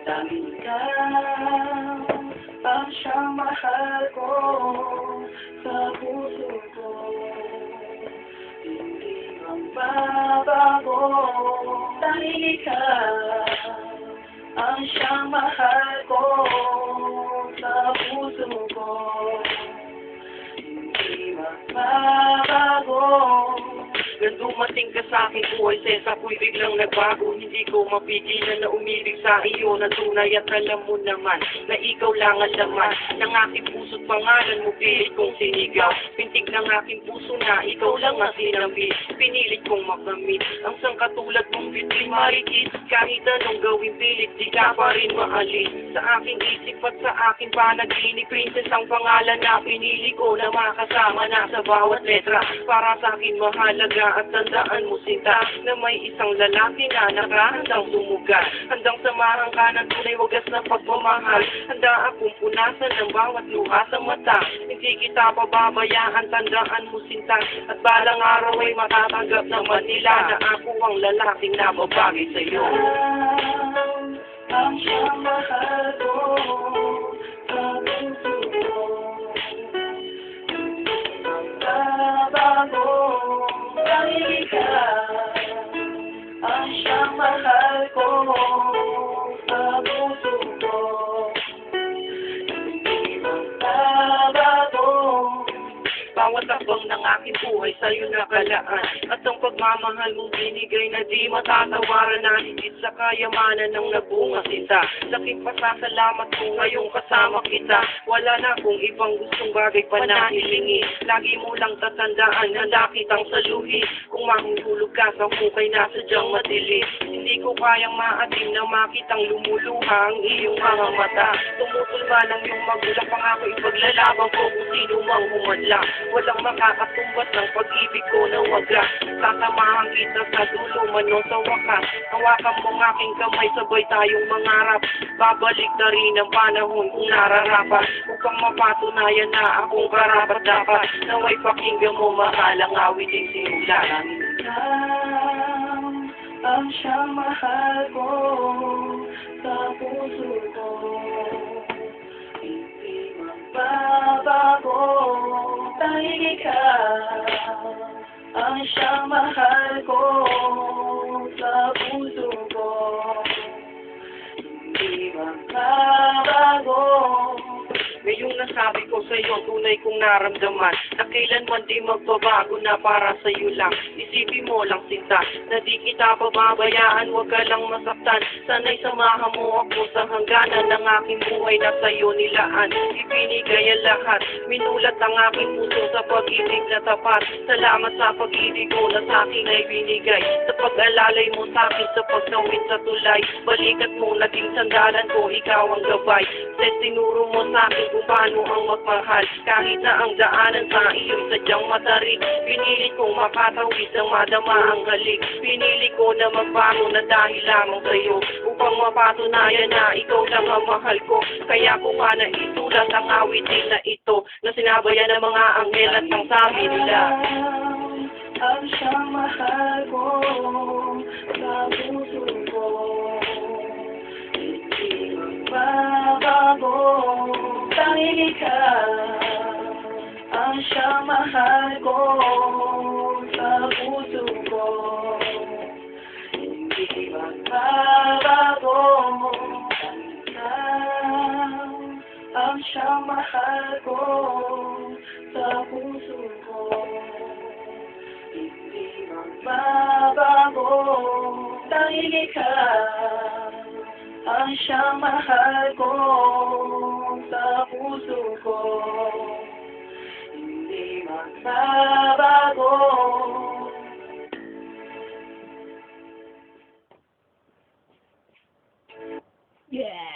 Tanging ikaw ang siyang mahal ko sa puso ko. Hindi magbabago. Tanging ikaw ang siyang mahal ko sa puso ko. Hindi magbabago. Nang dumating ka sa aking buhay, sense ako'y biglang nagbago. Hindi ko mapigilan na umibig sa iyo na tunay. At alam mo naman na ikaw lang ang laman ng aking puso't pangalan mo pilit kong sinigaw. Pintig ng aking puso na ikaw lang ang sinambi. Pinilit kong makamit ang sangkatulad mong bitli marikit. Kahit anong gawin pilit, di ka pa rin maalis sa aking isip at sa aking panaginip. Princess ang pangalan na pinili ko na makasama na sa bawat letra. Para sa akin mahalaga at tandaan mo sinta na may isang lalaki na nakahandang sumugal. Handang samahan ka ng tunay wagas na pagmamahal. Handa akong punasan ng bawat luha sa mata. Hindi kita pababayaan, tandaan mo sinta. At balang araw ay matatanggap naman nila na ako ang lalaking nababagay sa'yo. Ang siyang mahal ko sa puso ko. Magbabago. Tanging ikaw ang siyang mahal ko sa puso ko. Hindi magbabago. Bawat takbang ng aking buhay sa'yo nakalaan. At ang pagmamahal mong binigay na di matatawaran na higit sa kayamanan ng nabunga sinta. Laking pasasalamat ko ngayong kasama kita. Wala na akong ibang gustong bagay pa na hilingi. Lagi mo lang tatandaan na nakitang saluhi. Kung mahuhulog ka sa hukay na sadyang madilim. Hindi ko kayang maatim na makitang lumuluha ang iyong mga mata. Tumutulma ng iyong magulang pangako ipaglalaban ko kung sino mang humadla. Walang makakatumbas ng pag-ibig ko na wagas. Sasamahan kita sa dulo man o sa wakas. Hawakan mo ng aking kamay, sabay tayong mangarap. Babalik na rin ang panahon kung nararapat. Upang mapatunayan na akong karapat dapat. Naway pakinggan mo mahalang awiting simulan. Ang siyang mahal ko sa puso ko. Hindi magbabago. Tanging ikaw ang siyang mahal ko sa puso ko. Hindi magbabago. Ngayong nasabi ko sa iyo, tunay kong naramdaman na kailanman di magbabago na para sa iyo lang. Isipin mo lang sinta na di kita pababayaan, huwag ka lang masaktan. Sana'y samahan mo ako sa hangganan ng aking buhay na sa iyo nilaan. Ibinigay ang lahat, minulat ang aking puso sa pag-ibig na tapat. Salamat sa pag-ibig ko na sa akin ay binigay. Sa pag-alalay mo sa akin sa pagtawid sa tulay. Balikat mo naging sandalan ko, ikaw ang gabay. Tinuro mo sa akin kung paano ang magmahal. Kahit na ang daanan sa iyo'y sadyang matarik. Pinili kong makatawid ng madama ang halik. Pinili ko na magbago na dahil lamang sa iyo. Upang mapatunayan na ikaw lang ang mahal ko. Kaya ko nga naisulat ang awitin na ito na sinabayan ng mga anghel at ang sabi nila. Ang siyang mahal ko sa puso ko. Hindi magbabago. Tanging ikaw ang siyang mahal ko sa puso ko. Hindi magbabago. Tanging ikaw ang siyang mahal ko sa puso ko. Hindi magbabago. Tanging ikaw ang siyang mahal ko sa puso ko. Hindi magbabago. Yeah.